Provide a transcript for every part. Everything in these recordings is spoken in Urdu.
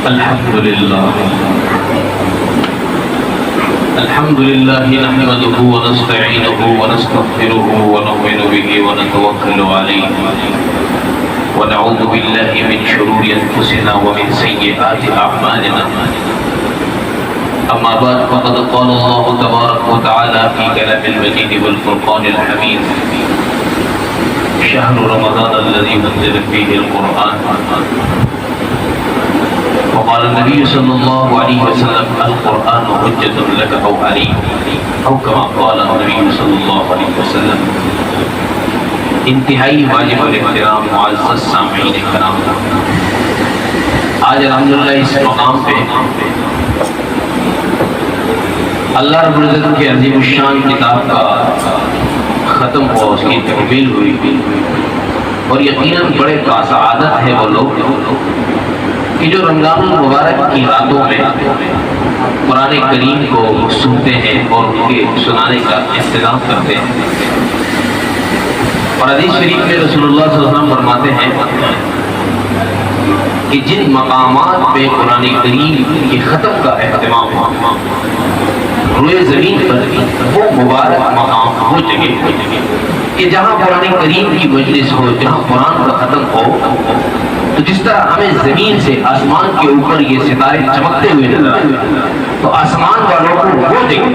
الحمد لله نحمده ونستعينه ونستغفره ونؤمن به ونتوكل عليه ونعوذ بالله من شرور أنفسنا ومن سيئات أعمالنا. أما بعد فقد قال الله تبارك وتعالى في كلام المجيد والفرقان الحميد: شهر رمضان الذي أنزل فيه القرآن. وقال النبي صلى الله عليه وسلم: القرآن حجة لك أو عليك، أو كما قال النبي صلى الله عليه وسلم. انتہائی واجب الاحترام معزز سامعین کرام، آج الحمدللہ اس مقام پہ اللہ رب العزت کی عظیم الشان کتاب کا ختم ہوا، اس کی تکمیل ہوئی، اور یقیناً بڑے سعادت ہے وہ لوگ کہ جو رمضان المبارک کی راتوں میں قرآن کریم کو سنتے ہیں اور ان کے سنانے کا انتظام کرتے ہیں. اور حدیث شریف میں رسول اللہ صلی اللہ علیہ وسلم فرماتے ہیں کہ جن مقامات پہ قرآن کریم کے ختم کا اہتمام ہوا، روئے زمین پر وہ مبارک مقام وہ جگہ کہ جہاں قرآن کریم کی مجلس ہو، جہاں قرآن کا ختم ہو، تو جس طرح ہمیں زمین سے آسمان کے اوپر یہ ستارے چمکتے ہوئے نظر آئے، تو آسمان والوں کو وہ جگہ،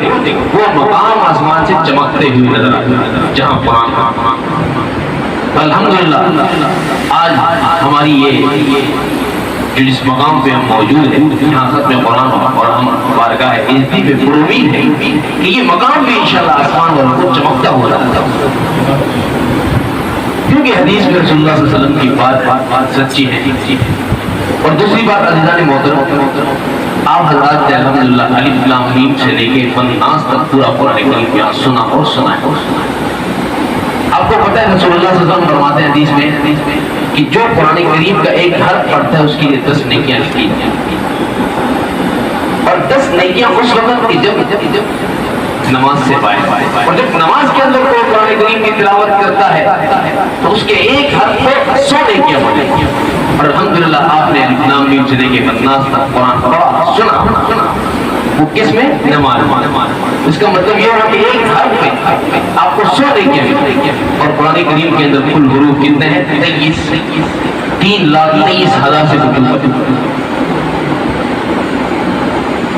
وہ مقام آسمان سے چمکتے ہوئے نظر آئے جہاں قرآن کا. الحمدللہ آج ہماری یہ جو جس مقام پہ ہم موجود ہیں، یہاں ختم قرآن اور ہم بارگاہ عزتی پہ پرامید ہے کہ یہ مقام بھی انشاءاللہ آسمان والوں کو چمکتا ہو رہا ہے، کیونکہ حدیث میں رسول اللہ صلی اللہ علیہ وسلم کی بات سچی ہے. اور دوسری بات عزیزان محترم، آپ حضرات نے الحمدللہ الف لام میم سے لے کے والناس تک پورا قرآن کریم یہاں سنا اور سنایا. آپ کو پتہ ہے رسول اللہ صلی اللہ علیہ وسلم فرماتے ہیں حدیث میں کہ جو قرآن کریم کا ایک حرف پڑھتا ہے اس کے لیے 10 نیکیاں لکھی ہیں، اور 10 نیکیاں اس وقت کی جب نماز سے پائے، اور جب نماز کے اندر کوئی قرآن کریم کی تلاوت کرتا ہے تو اس کے ایک حرف پہ 100 نیکیاں بنے. اور الحمدللہ آپ نے الف لام میم سے لے کے والناس تک قرآن پڑھا سنا، وہ کس میں؟ نماز. اس کا مطلب یہ ہوا کہ ایک حرف پہ آپ کو 100 نیکیاں ملیں. اور قرآن کریم کے اندر کل حروف کتنے ہیں؟ 3,23,000 سے کچھ.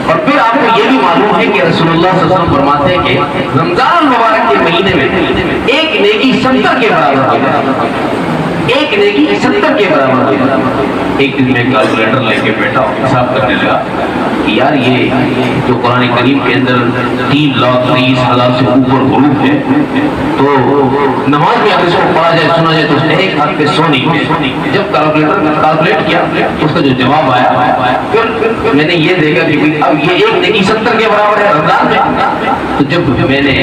اور پھر آپ کو یہ بھی معلوم ہے کہ رسول اللہ صلی اللہ علیہ وسلم فرماتے ہیں کہ رمضان المبارک کے مہینے میں ایک نیکی 70 کے برابر ہو جائے، ایک نیکی 70 کے برابر ہو جائے. ایک دن میں کیلکولیٹر لے کے بیٹھا اور حساب کرنے لگا کہ یار یہ جو قرآن کریم کے اندر 3,23,000 سے اوپر حروف ہے، تو نماز میں اگر اس کو پڑھا جائے سنا جائے تو اس نے ایک حرف پہ 100 نہیں. جب کیلکولیٹ کیا اس کا جو جواب آیا، پھر میں نے یہ دیکھا کہ اب یہ ایک نیکی 70 کے برابر ہے رمضان میں. تو جب میں نے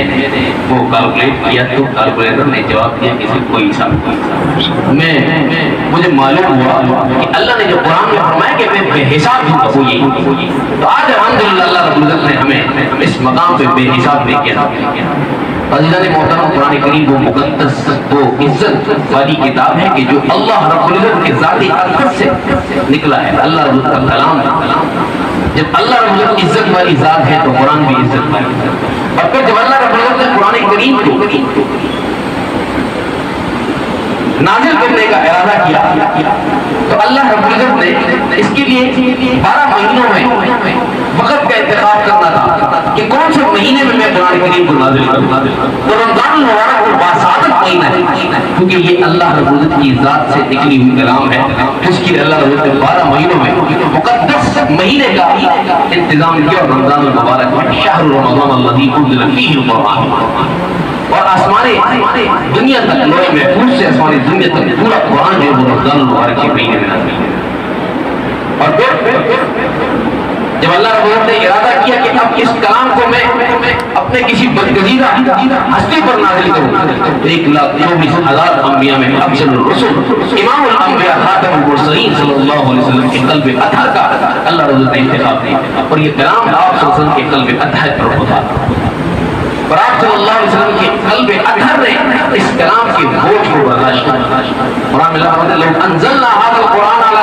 وہ کیلکولیٹ کیا تو کیلکولیٹر نے جواب دیا کہ صرف کوئی حساب نہیں. مجھے معلوم ہوا کہ اللہ نے جو قرآن میں فرمایا کہ میں بے حساب ہوں، وہ یہی. تو آج الحمدللہ اللہ رب العزت نے ہمیں اس مقام پہ بے حساب لے کے عزیزان محترم، قرآن کریم وہ مقدس، وہ عزت والی کتاب ہے کہ جو اللہ رب العزت کے ذاتی عزت سے نکلا ہے. اللہ رب العزت کا کلام ہے. جب اللہ رب العزت عزت والی ذات ہے تو قرآن بھی عزت والی. اور پھر جب اللہ رب العزت نے قرآن کریم کو نازل کرنے کا ارادہ کیا تو اللہ رب العزت نے اس کے لیے 12 مہینوں میں وقت کا انتخاب کرنا تھا کہ کون سے مہینے میں قرآن کریم کو نازل کروں. تو رمضان المبارک وہ باسعادت مہینہ ہے کیونکہ یہ اللہ رب العزت کی ذات سے نکلی ہوئی کلام ہے، جس کے لیے اللہ رب العزت نے 12 مہینوں میں مقدس مہینے کا انتظام کیا. اور رمضان المبارک شہر رمضان الذی انزل فیہ القرآن، اور آسمانی دنیا تک لوہے محفوظ سے آسمانی دنیا تک پورا قرآن جو رمضان المبارک کے مہینے میں نازل کیا. اور پھر جب اللہ رب العزت نے ارادہ کیا کہ اب اس کلام کو میں اپنے کسی بدگزیدہ ہستی پر نازل کروں، 1,24,000 انبیاء میں افضل الرسل امام الانبیاء خاتم المرسلین صلی اللہ علیہ وسلم کے قلب اطہر کا اللہ رب العزت نے انتخاب کیا. اور یہ کلام آپ صلی اللہ علیہ وسلم کے قلب اطہر پر ہوتا. اور آپ صلی اللہ علیہ وسلم کے قلب اطہر نے اس کلام کے بوجھ کو برداشت کیا. قرآن میں اللہ فرماتا ہے لو انزلنا هذا القرآن على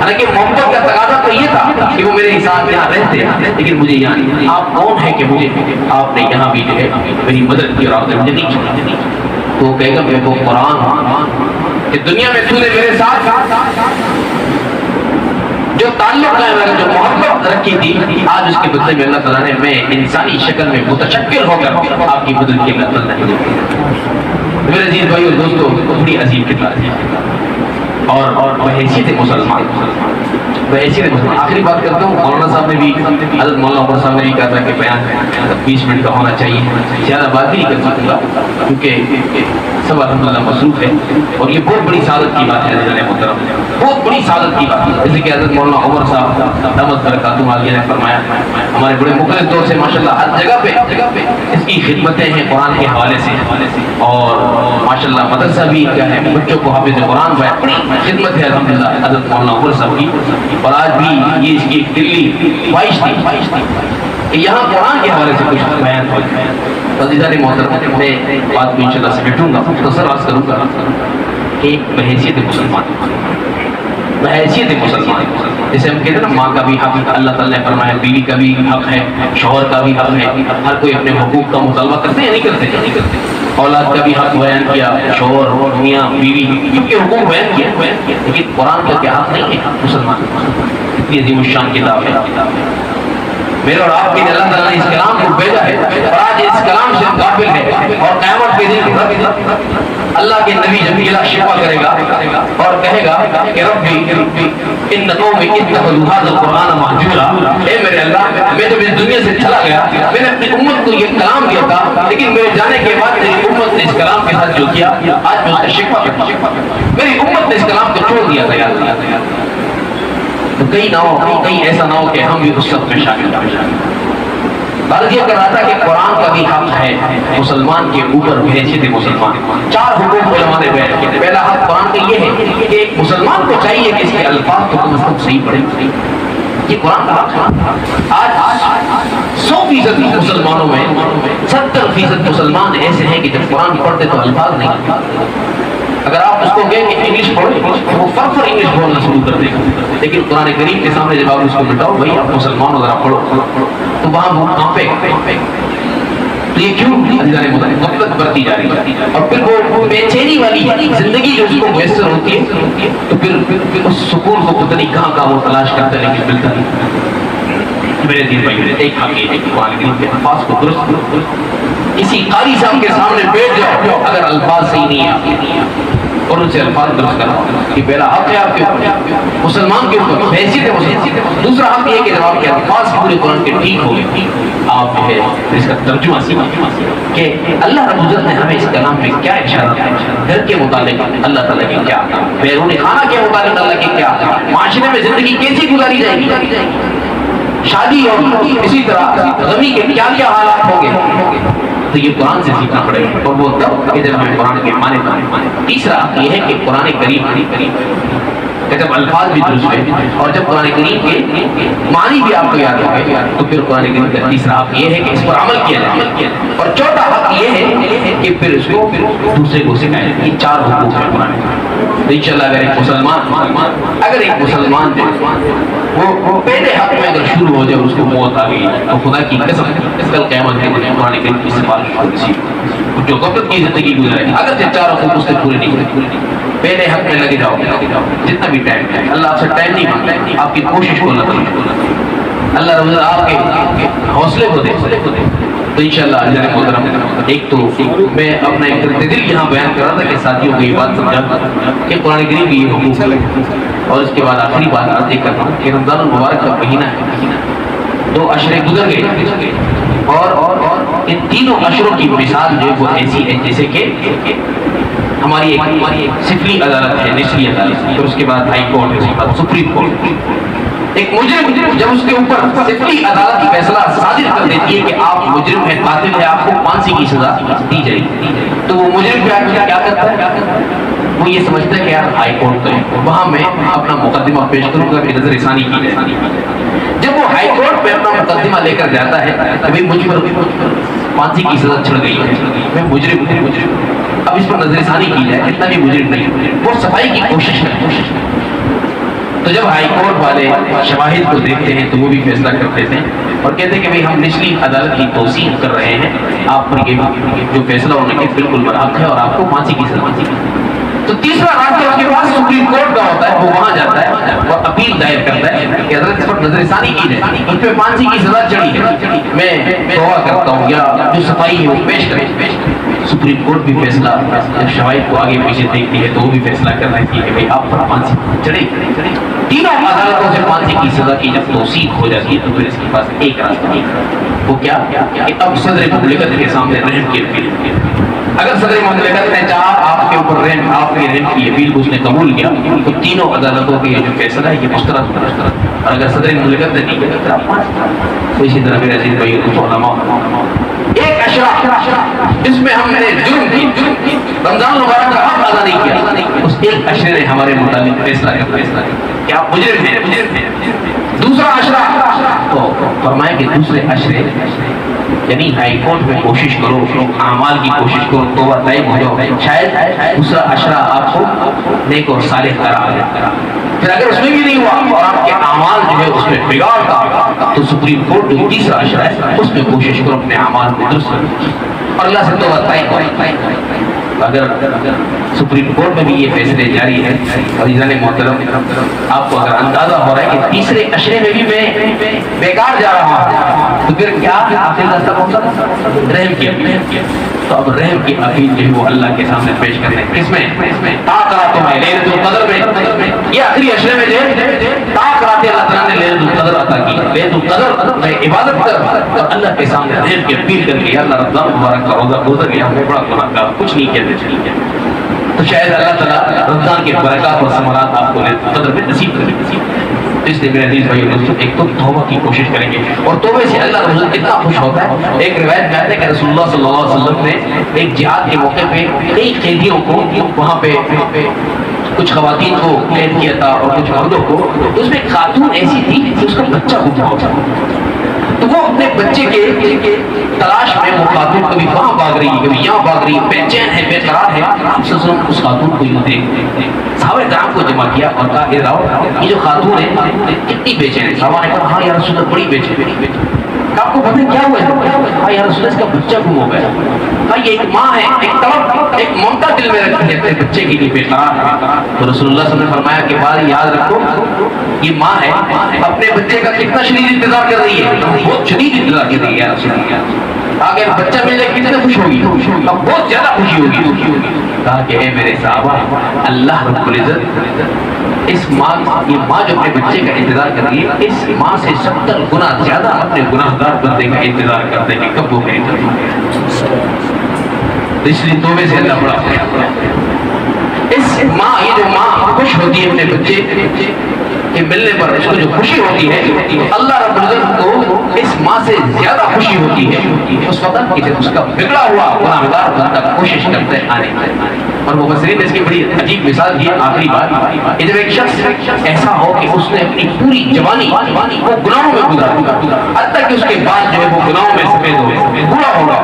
حالانکہ محبت کا تقاضا تو یہ تھا کہ وہ میرے ساتھ یہاں رہتے ہیں، لیکن مجھے یہاں نہیں، آپ کون ہے کہ مجھے آپ نے یہاں بھی جو ہے میری مدد کی اور آپ نے مجھے نہیں چھوڑا؟ تو وہ کہے گا میں وہ قرآن ہوں کہ دنیا میں تو نے میرے ساتھ جو تعلق ہے، جو محبت رکھی تھی، آج اس کے بدلے میں اللہ تعالیٰ نے میں انسانی شکل میں متشکل ہو کر آپ کی مدد کی اللہ تعالیٰ نے۔ میرے عزیز بھائی اور دوستو، بڑی عظیم کتاب ہے اور بحیثیت مسلمان، بحیثیت مسلمان آخری بات کرتا ہوں۔ مولانا صاحب نے بھی، حضرت مولانا عمر صاحب نے بھی کہا تھا کہ بیان 20 منٹ کا ہونا چاہیے، زیادہ بات بھی نہیں کر سکوں گا کیونکہ سب الحمدللہ مصروف ہے، اور یہ بہت بڑی سعادت کی بات ہے عزیزان محترم، بہت بڑی سعادت کی بات ہے۔ جیسے کہ حضرت مولانا عمر صاحب دامت برکاتہم عالیہ نے فرمایا، ہمارے بڑے مخلص دور سے ماشاءاللہ ہر جگہ پہ اس کی خدمتیں ہیں قرآن کے حوالے سے، اور ماشاءاللہ مدرسہ بھی کیا ہے، بچوں کو حافظ قرآن بڑی خدمت ہے الحمدللہ حضرت مولانا عمر صاحب کی، اور آج بھی یہ اس کی ایک دلی خواہش تھی کہ یہاں قرآن کے حوالے سے کچھ بیان ہو جائے۔ عزیزان محترم، میں بات کو انشاءاللہ سمیٹوں گا، مختصر عرض کروں گا کہ بحیثیت مسلمان، بحیثیت مسلمان جیسے ہم کہتے ہیں نا، ماں کا بھی حق اللہ تعالیٰ نے فرمایا، بیوی کا بھی حق ہے، شوہر کا بھی حق ہے، ہر کوئی اپنے حقوق کا مطالبہ کرتے ہیں، نہیں کرتے، اولاد کا بھی حق بیان کیا، شوہر، میاں، بیوی، ان کے حقوق بیان کیا، لیکن قرآن کا کیا حق نہیں ہے مسلمان؟ اتنی عظیم الشان کتاب ہے، میرے اور آپ کے لیے اللہ تعالیٰ نے اس کلام کو بھیجا ہے، اور آج اس کلام سے قابل ہے، اور قیامت کے دن اللہ کے نبی جب یہ شفا کرے گا اور کہے گا کہ ربی ان قومی اتخذوا ھذا القرآن مہجورا، اے میرے اللہ، میں جب اس دنیا سے چلا گیا، میں نے اپنی امت کو یہ کلام دیا تھا، لیکن میرے جانے کے بعد میری امت نے اس کلام کے ساتھ جو کیا، آج میں اس کا شفا کرتا ہوں، میری امت نے اس کلام کو چھوڑ دیا تھا۔ تو کہیں ایسا نہ ہو کہ ہم بھی اس سب میں شامل ہوں۔ غرض یہ کر رہا تھا کہ قرآن کا بھی حق ہے مسلمان کے اوپر، بحیثیت مسلمان 4 حقوق علماء نے بیان کیے۔ پہلا حق قرآن کا یہ ہے کہ ایک مسلمان کو چاہیے کہ اس کے الفاظ کو کم از کم صحیح پڑھے، یہ قرآن کا حق ہے۔ آج 100% مسلمانوں میں 70% مسلمان ایسے ہیں کہ جب قرآن پڑھتے تو الفاظ نہیں، اگر آپ اس کو کہیں کہ انگلش پڑھو تو وہ فر انگلش بولنا شروع کر دے گا، لیکن قرآن کریم کے سامنے جب آپ اس کو بٹاؤ، بھائی آپ مسلمان ہو ذرا پڑھو، تو وہاں وہ کانپے گا۔ تو یہ کیوں غفلت برتی جا رہی ہے، اور پھر وہ بے چینی والی زندگی جو اس کو میسر ہوتی ہے، تو پھر اس سکون کو پتہ نہیں کہاں وہ تلاش کرتا ہے، لیکن ملتا نہیں۔ میرے دین بھائی، ایک حقیقت ہے کہ قرآن کریم کے الفاظ کو درست کسی قاری صاحب کے سامنے بیٹھ جاؤ، اگر الفاظ صحیح نہیں آتے اور ان سے الفاظ درست کرنا، یہ پہلا حق ہے آپ کے اوپر، مسلمان کے اوپر، حیثیت مسلمان۔ دوسرا حق یہ ہے کہ جب آپ کے الفاظ پورے قرآن کے ٹھیک ہو گئے، آپ جو ہے اس کا ترجمہ سیکھیں کہ اللہ رب العزت نے ہمیں اس کلام میں کیا ارشاد کیا، گھر کے متعلق اللہ تعالیٰ کے کیا، بیرون خانہ کے متعلق اللہ کے کیا، معاشرے میں زندگی کیسی گزاری جائے گی، شادی ہوگی، اسی طرح غمی کے کیا کیا حالات ہوں گے، تو یہ قرآن سے سیکھنا پڑے گا، اور وہ تب کہ جب ہمیں قرآن کے معنی پڑھیں۔ تیسرا یہ ہے کہ قرآن کریم کہ جب الفاظ بھی درست ہے اور جب قرآن کریم کے معنی بھی آپ کو یاد ہو گئے، تو پھر قرآن کریم کا تیسرا حق یہ ہے کہ اس پر عمل کیا جائے، اور چوتھا حق یہ ہے کہ پھر اس کو دوسرے کو سکھائے۔ یہ 4 حقوق ہیں قرآن میں۔ تو انشاءاللہ اگر ایک مسلمان جو وہ پہلے حق میں اگر شروع ہو جائے، اس کو موت آ گئی، تو خدا کی قسم کل قیامت کے دن قرآن کریم کی سفارش جو غفلت کی زندگی گزارے، اگر سے 4 حقوق اس سے پورے نہیں ہوئے، پہلے حق میں لگے جاؤ، جتنا بھی ٹائم ہے، اللہ آپ سے ٹائم نہیں مانگتا، آپ کی کوشش کو نہ اللہ رب آپ کے حوصلے کو دے۔ تو انشاءاللہ عزیزان محترم، ایک تو میں اپنا ایک دل یہاں بیان کر رہا تھا کہ ساتھیوں کو یہ بات سمجھا کہ قرآن کریم کی یہ حقوق ہے، اور اس کے بعد آخری بات عرض کر رہا ہوں کہ رمضان المبارک کا مہینہ ہے، 2 عشرے گزر گئے، اور ان تینوں عشروں کی مثال جو وہ ایسی ہے جیسے کہ ہماری ایک سفلی عدالت ہے، نچلی عدالت، پھر اس کے بعد ہائی کورٹ، اس کے بعد سپریم کورٹ۔ ایک مجرم جب اس کے اوپر سفلی عدالت کی فیصلہ صادر کر دیتی ہے کہ آپ مجرم ہیں، قاتل ہیں، آپ کو پھانسی کی سزا دی جائے گی، تو وہ مجرم کیا کرتا ہے؟ وہ یہ سمجھتا ہے کہ یار ہائی کورٹ تو ہے، وہاں میں اپنا مقدمہ پیش کروں گا کہ نظر ثانی کی جائے۔ جب وہ ہائی کورٹ میں اپنا مقدمہ لے کر جاتا ہے، ابھی مجھ پر پھانسی کی سزا چڑھ گئی ہے، میں مجرم اب اس پر نظر ثانی کی جائے، اتنا بھی مجرم نہیں، وہ صفائی کی کوشش ہے۔ تو جب ہائی کورٹ والے شواہد کو دیکھتے ہیں تو وہ بھی فیصلہ کرتے تھے اور کہتے ہیں کہ بھئی ہم نچلی عدالت کی توثیق کر رہے ہیں، آپ پر یہ جو فیصلہ انہوں نے کیا بالکل برحق ہے اور آپ کو پھانسی کی سزا۔ تو تیسرا راستہ اس کے پاس سپریم کورٹ کا ہوتا ہے، وہ وہاں جاتا ہے، وہ اپیل دائر کرتا ہے کہ حضرت اس پر نظر ثانی کی جائے، ان پہ پھانسی کی سزا چڑھی ہے، میں توبہ کرتا ہوں، یا جو صفائی ہے وہ پیش کریں۔ سپریم کورٹ بھی فیصلہ جب شواہد کو آگے پیچھے دیکھتی ہے تو وہ بھی فیصلہ کر رہی ہے کہ بھئی آپ پر پھانسی چڑھے۔ تینوں عدالتوں سے پھانسی کی سزا کی جب توثیق ہو جاتی ہے تو پھر اس کے پاس ایک راستہ ہے، وہ کیا کہ اب صدر مملکت کے سامنے رحم کی اپیل۔ اگر صدر مملکت نے چاہا آپ کے اوپر رحم، آپ کے رحم کی اپیل کو اس نے قبول کیا تو تینوں عدالتوں کے جو فیصلہ ہے یہ مشترک ہے، اور اگر صدر مملکت نے نہیں کیا تو اسی طرح میرے عزیز بھائی علماء ایک اشرا جس میں ہم نے جرم کی، رمضان مبارک کا حق ادا نہیں کیا، اس ایک اشرے نے ہمارے متعلق فیصلہ کیا کہ آپ مجرم ہیں۔ دوسرا اشرا تو فرمائے کہ دوسرے اشرے یعنی ہائی کورٹ میں کوشش کرو، اعمال کی کوشش کرو، توبہ طیب ہو جاؤ، شاید دوسرا اشرا آپ کو نیک اور صالح قرار دے۔ پھر اگر اس میں بھی نہیں ہوا اور آپ کے اعمال جو ہے اس میں بگاڑ کا تو سپریم کورٹ جو تیسرا اشرا ہے اس میں کوشش کرو اپنے اعمال کو درست کرو اور اللہ سے توبہ طیب کرو۔ اگر سپریم کورٹ میں بھی یہ فیصلے جاری ہے اور عزیزان محترم آپ کو اگر اندازہ ہو رہا ہے کہ تیسرے اشرے میں بھی میں بیکار جا رہا ہوں تو پھر کیا آخر راستہ کون سا؟ رحم کی اپیل۔ تو اب رحم کی اپیل جو ہے وہ اللہ کے سامنے پیش کرنے کس میں؟ تاکرات میں، لیلۃ القدر میں، یہ آخری اشرے میں جو ہے تاکرات اللہ تعالیٰ نے لیلۃ القدر عطا کی۔ لیلۃ القدر میں عبادت کر اور اللہ کے سامنے رحم کی اپیل کر کے اللہ رمضان مبارک کا روزہ گزر گیا، میں بڑا گناہ گار کچھ نہیں کیا تو شاید اللہ تعالیٰ رمضان کے برکات اور ثمرات آپ کو قدر میں نصیب کرے۔ اس لیے میرے عزیز بھائی دوستو ایک تو توبہ کی کوشش کریں گے اور توبے سے اللہ رسول کتنا خوش ہوتا ہے۔ ایک روایت میں آتا ہے کہ رسول اللہ صلی اللہ علیہ وسلم نے ایک جہاد کے موقع پہ کئی قیدیوں کو وہاں پہ کچھ خواتین کو قید کیا تھا اور کچھ مردوں کو، اس میں ایک خاتون ایسی تھی کہ اس کا بچہ گم ہوا تھا، تو وہ اپنے بچے کے تلاش میں وہ خاتون کبھی وہاں بھاگ رہی ہے، کبھی یہاں بھاگ رہی ہے، بے چین ہے، بے قرار ہے۔ آپ صلی اللہ علیہ وسلم اس خاتون کو یوں دیکھ صحابہ کرام کو جمع کیا اور کہا اے راؤ یہ جو خاتون ہے کتنی بے چین ہے؟ صحابہ نے کہا ہاں یا رسول اللہ بڑی بے چین ہے۔ آپ کو پتہ کیا ہوا ہے؟ ہاں یا رسول اللہ اس کا بچہ گم ہو گیا۔ ہاں یہ ایک ماں ہے، ایک طلب، ایک ممتا دل میں رکھتی ہے اپنے بچے کے لیے بے قرار ہے۔ تو رسول اللہ صلی اللہ علیہ وسلم نے فرمایا کہ بات یاد رکھو یہ ماں ہے اپنے بچے کا کتنا شدید انتظار کر رہی ہے، بہت شدید انتظار کر رہی ہے رسول اللہ۔ آگے بچہ مل جائے کتنے خوش ہوگی، اب بہت زیادہ خوشی ہوگی۔ کہا کہ اے میرے صحابہ اللہ رب العزت اس ماں، یہ ماں جو اپنے بچے کا انتظار کر رہی ہے اس ماں سے 70 گنا زیادہ اپنے گناہگار بندے کا انتظار کرتے ہیں کہ کب وہ کہیں گے۔ اس لیے توبے سے اللہ بڑا خوش ہوتا ہے۔ اس ماں، یہ جو ماں خوش ہوتی ہے اپنے بچے کے ملنے پر، اس کو جو خوشی ہوتی ہے اللہ رب العزت کو اس ماں سے زیادہ خوشی ہوتی ہے اس وقت کہ جب اس کا بگڑا ہوا گناہگار بندہ کوشش کرتا ہے آنے کی۔ اور مفسرین نے اس کی بڑی عجیب مثال دی آخری بات کہ جب ایک شخص ایسا ہو کہ اس نے اپنی پوری جوانی وہ گناہوں میں گزاری، حتیٰ کہ اس کے بعد جو ہے وہ گناہوں میں سفید ہو بوڑھا ہوگا،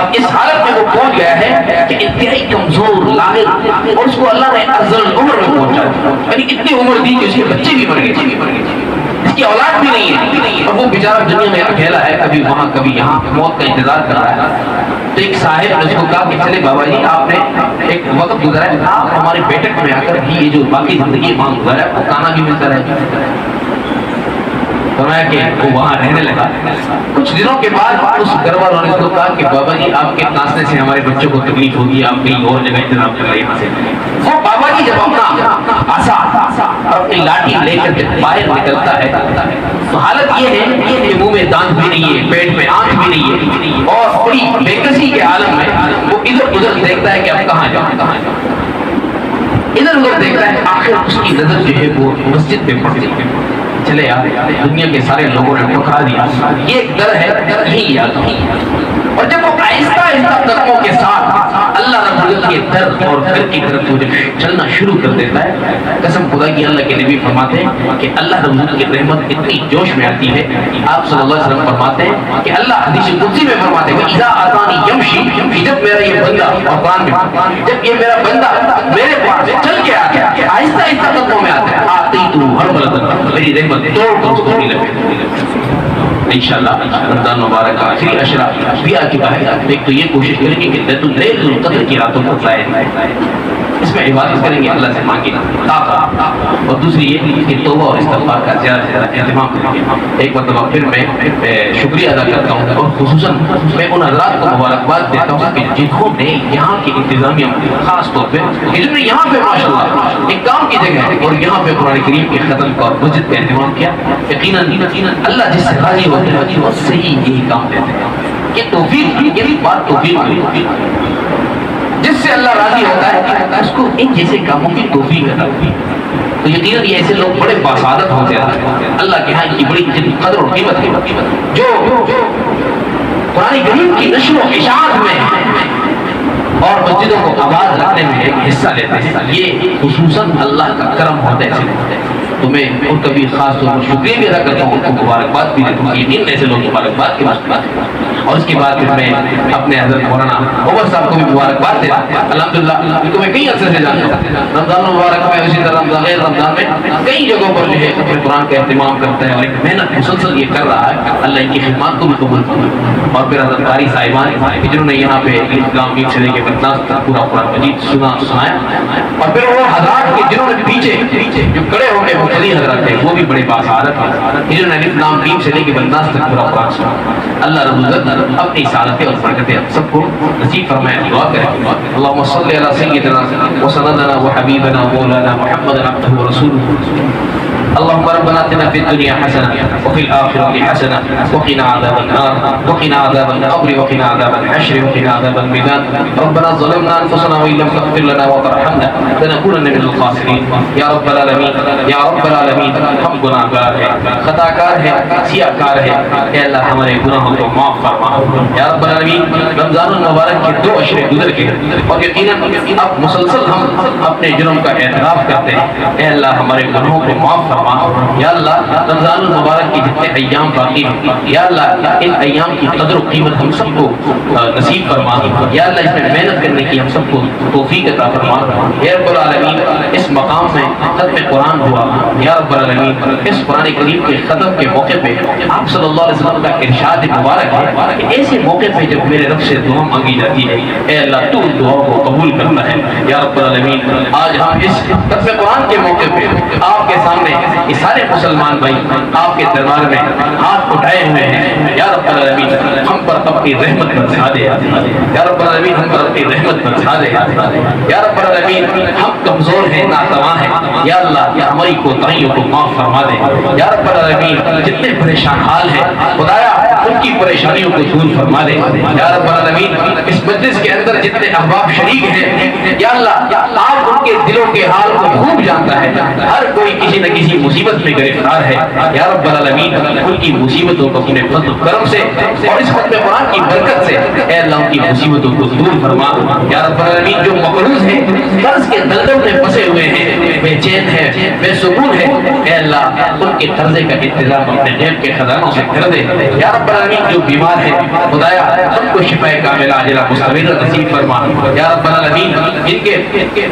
اب اس حالت میں وہ پہنچ گیا ہے کہ انتہائی کمزور لاغر، اور اس کو اللہ نے افضل عمر میں پہنچا، یعنی اتنی عمر دی کہ اس کے بچے بھی مر گئے، اس کی اولاد بھی نہیں ہے، اور وہ بیچارہ دنیا میں اکیلا ہے، کبھی وہاں کبھی یہاں موت کا انتظار کر رہا ہے۔ تو ایک صاحب نے اس کو کہا کہ چلے بابا جی آپ نے ایک وقت گزارا ہے، آپ ہمارے بیٹک میں آ کر ہی یہ جو باقی زندگی وہاں گزارا ہے وہ کھانا بھی ملتا رہے۔ فرمایا کہ وہ وہاں رہنے لگا۔ کچھ دنوں کے بعد اس گھر والوں نے اس کو کہا کہ بابا جی آپ کے ناچنے سے ہمارے بچوں کو تکلیف ہوگی، آپ کہیں اور جگہ انتظام کر رہے ہیں۔ وہ بابا جی جب اپنا عصا اور اپنی لاٹھی لے کر جب باہر نکلتا ہے تو حالت یہ ہے کہ منہ میں دانت بھی نہیں ہے، پیٹ میں آنکھ بھی نہیں ہے، اور بڑی بے کسی کے عالم میں وہ ادھر ادھر دیکھتا ہے کہ اب کہاں جاؤں، ادھر ادھر دیکھتا ہے۔ آخر اس کی نظر جو ہے وہ مسجد پہ پڑتی ہے۔ چلے یار دنیا کے سارے لوگوں نے ٹھکرا دیا، یہ ایک در ہے یہی یاد، اور جب وہ آہستہ آہستہ قدموں کے ساتھ اللہ رب کے در اور گھر کی طرف تو جب چلنا شروع کر دیتا ہے، قسم خدا کی اللہ کے نبی فرماتے ہیں کہ اللہ رب العزت کی رحمت اتنی جوش میں آتی ہے. آپ صلی اللہ علیہ وسلم فرماتے ہیں کہ اللہ حدیث قدسی میں فرماتے ہیں اذا آتانی یمشی، کہ جب میرا یہ بندہ قرآن میں جب یہ میرا بندہ میرے پاس چل کے آتا ہے، آہستہ آہستہ قدموں میں آتا ہے، آتی تو ہر بلد میری رحمت توڑ کر اس کو نہیں لگے. انشاءاللہ رمضان مبارک کا آخری عشرہ بھی آ چکا ہے. ایک تو یہ کوشش کریں گے کہ لیلۃ القدر کی راتوں کو ضائع اس میں عبادت کریں گے، اللہ سے مانگیں طاقت، اور دوسری یہ کہ توبہ اور استغفار کا زیادہ سے زیادہ اہتمام کریں گے. ایک مرتبہ پھر میں شکریہ ادا کرتا ہوں اور خصوصاً میں ان حضرات کو مبارکباد دیتا ہوں کہ جنہوں نے یہاں کی انتظامیہ خاص طور پہ جنہوں نے یہاں پہ ماشاءاللہ ایک کام کی جگہ ہے اور یہاں پہ قرآن کریم کے ختم کا اور مسجد کا اہتمام کیا. یقیناً اللہ جس سے راضی ہوتے ہیں اس سے ہی یہی کام دیتے ہیں. یہ توفیق، یہ بات توفیق جس سے اللہ راضی ہوتا ہے اس کو ان جیسے کاموں کی توفیق عطا ہوتی ہے. تو یقیناً یہ ایسے لوگ بڑے باسعادت ہوتے ہیں، اللہ کے ہاں ان کی بڑی قدر اور قیمت ہے جو قرآن کریم کی نشر و اشاعت میں اور مسجدوں کو آباد رکھنے میں ایک حصہ لیتے ہیں. یہ خصوصاً اللہ کا کرم ہوتا ہے. تو میں ان کا بھی خاص طور پر شکریہ بھی ادا کرتا ہوں، ان کو مبارکباد بھی دیتا ہوں. یقین ایسے لوگ مبارکباد کے بعد اور اس کے بعد پھر میں اپنے حضرت مولانا عمر صاحب کو بھی مبارکباد دیتا ہوں. الحمدللہ ان کو میں کئی عرصے سے جانتا ہوں. رمضان مبارک میں اسی طرح غیر رمضان میں کئی جگہوں پر جو ہے اپنے قرآن کا اہتمام کرتا ہے اور ایک محنت مسلسل یہ کر رہا ہے. اللہ ان کی خدمات کو بھی قبول کرے. اور پھر حضرت قاری صاحبان جنہوں نے یہاں پہ اسلام کی سے لے کے بتناس تک پورا قرآن مجید سنایا، اور پھر وہ حضرات کے جنہوں نے پیچھے جو کڑے ہو کے مختلف حضرات ہیں وہ بھی بڑے باسعادت ہیں جنہوں نے اسلام ٹیم سے لے کے بنداز تک پورا قرآن سنا. اللہ رب العزت اپنی سعادتیں اور برکتیں سب کو نصیب فرمائے. دعا کریں اللهم صل على سيدنا وسندنا وحبيبنا ومولانا محمد عبده ورسوله. اللهم ربنا اتنا في الدنيا حسنه وفي الاخره حسنه وقنا عذاب النار وقنا عذاب القبر وقنا عذاب الحشر وقنا عذاب الميدان. ربنا ظلمنا انفسنا وان لم تغفر لنا وترحمنا لنكونن من الخاسرين. یا رب العالمین، یا رب العالمین، ہم گناہ گار ہیں، خطا کار ہیں، سیاہ کار ہیں. اے اللہ ہمارے گناہوں کو معاف فرما. یا رب العالمین رمضان المبارک کے 2 عشرے گزر گئے اور یقیناً اب مسلسل ہم اپنے جرم کا اعتراف کرتے ہیں. اے اللہ ہمارے گناہوں کو معاف فرما. یا اللہ رمضان المبارک کے جتنے ایام باقی ہیں یا اللہ ان ایام کی قدر و قیمت ہم سب کو نصیب فرما. یا اللہ اس میں محنت کرنے کی ہم سب کو توفیق عطا فرما. یا رب العالمین اس مقام میں ختم قرآن ہوا. یا رب العالمین اس قرآن کریم کے ختم کے موقع پہ آپ صلی اللہ علیہ وسلم کا ارشاد مبارک ہے کہ ایسے موقع پہ جب میرے رب سے دعا مانگی جاتی ہے اے اللہ تو دعاؤں کو قبول کرنا ہے. یا رب العالمین آج ہم اس ختم قرآن کے موقع پہ آپ کے سامنے یہ سارے مسلمان بھائی آپ کے دربار میں ہاتھ اٹھائے ہوئے ہیں. یا رب العالمین ہم پر اپنی رحمت برسا دے. یا رب العالمین ہم پر اپنی رحمت برسا دے. یا رب العالمین ہم کمزور ہیں، ناتواں ہیں. یا اللہ یا ہماری کوتاہیوں کو معاف فرما دے. یا رب العالمین جتنے پریشان حال ہیں خدایا ان کی پریشانیوں کو دور فرما دے. یا رب العالمین اس مجلس کے اندر جتنے احباب شریک ہیں یا اللہ آپ ان کے دلوں کے حال کو خوب جانتا ہے. ہر کوئی کسی نہ کسی مصیبت میں گرفتار ہے. یا رب العالمین ان کی مصیبتوں کو اپنے فضل و کرم سے اور اس ختم قرآن کی برکت سے اے اللہ ان کی مصیبتوں کو دور فرما. یا رب العالمین جو مقروض ہیں، قرض کے دلدل میں پھنسے ہوئے ہیں، بے چین ہے، بے سکون ہے، اے اللہ ان کے قرضے کا انتظام اپنے جیب کے خزانوں سے کر دے. یا رب العالمین جو بیمار ہے خدایا ان کو شفاء کاملہ عاجلہ مستمرہ نصیب فرما. یا رب العالمین جن کے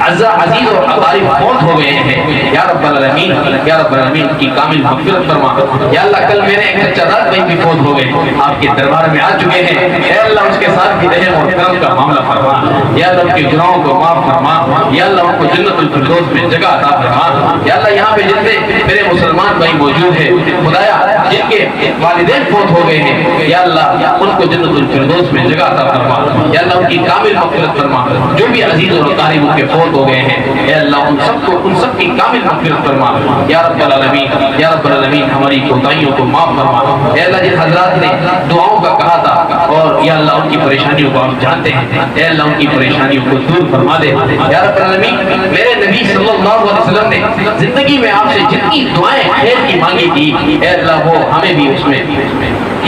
عزیز اور اقارب فوت ہو گئے ہیں یا رب العالمین یا رب العالمین کی کامل مغفرت فرما. یا اللہ کل میرے ایک چچا داد بھائی بھی فوت ہو گئے، آپ کے دربار میں آ چکے ہیں. اے اللہ اس کے ساتھ بھی رحم اور کرم کا معاملہ فرما. یا اللہ ان کے گناہوں کو معاف فرما. یا اللہ ان کو جنت الفردوس میں جگہ عطا فرما. یا اللہ یہاں پہ جتنے میرے مسلمان بھائی موجود ہیں خدایا جن کے والدین فوت ہو گئے ہیں یا اللہ ان کو جنت الفردوس میں جگہ عطا فرما. یا اللہ ان کی کامل مغفرت فرما. جو بھی عزیز اور اقارب ان کے فوت ہو گئے ہیں اے اللہ ان سب کی کامل مغفرت فرما. یا رب العالمین یا رب العالمین ہماری کوتاہیوں کو معاف فرما. اے اللہ جن حضرات نے دعاؤں کا کہا تھا اور یا اللہ ان کی پریشانیوں کو آپ جانتے ہیں، اے اللہ ان کی پریشانیوں کو دور فرما دے یا رب العالمین۔ میرے نبی صلی اللہ علیہ وسلم نے زندگی میں آپ سے جتنی دعائیں خیر کی مانگی تھی، اے اللہ وہ ہمیں بھی اس میں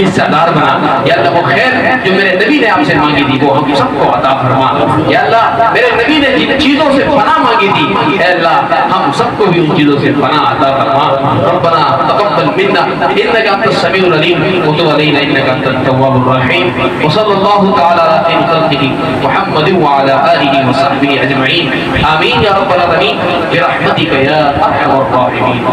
حصہ دار بنا یا اللہ۔ وہ خیر جو میرے نبی نے آپ سے مانگی تھی وہ ہم سب کو عطا فرما یا اللہ۔ میرے نبی نے جن چیزوں سے پناہ مانگی تھی، اے اللہ ہم سب کو بھی ان چیزوں سے پناہ عطا فرما۔ ربنا تقبل منا انك انت السميع العليم وتب علينا انك انت التواب الرحيم، وصلى الله تعالى على خير خلقه محمد وعلى اله وصحبه اجمعين، آمين يا رب العالمين برحمتك يا ارحم الراحمين۔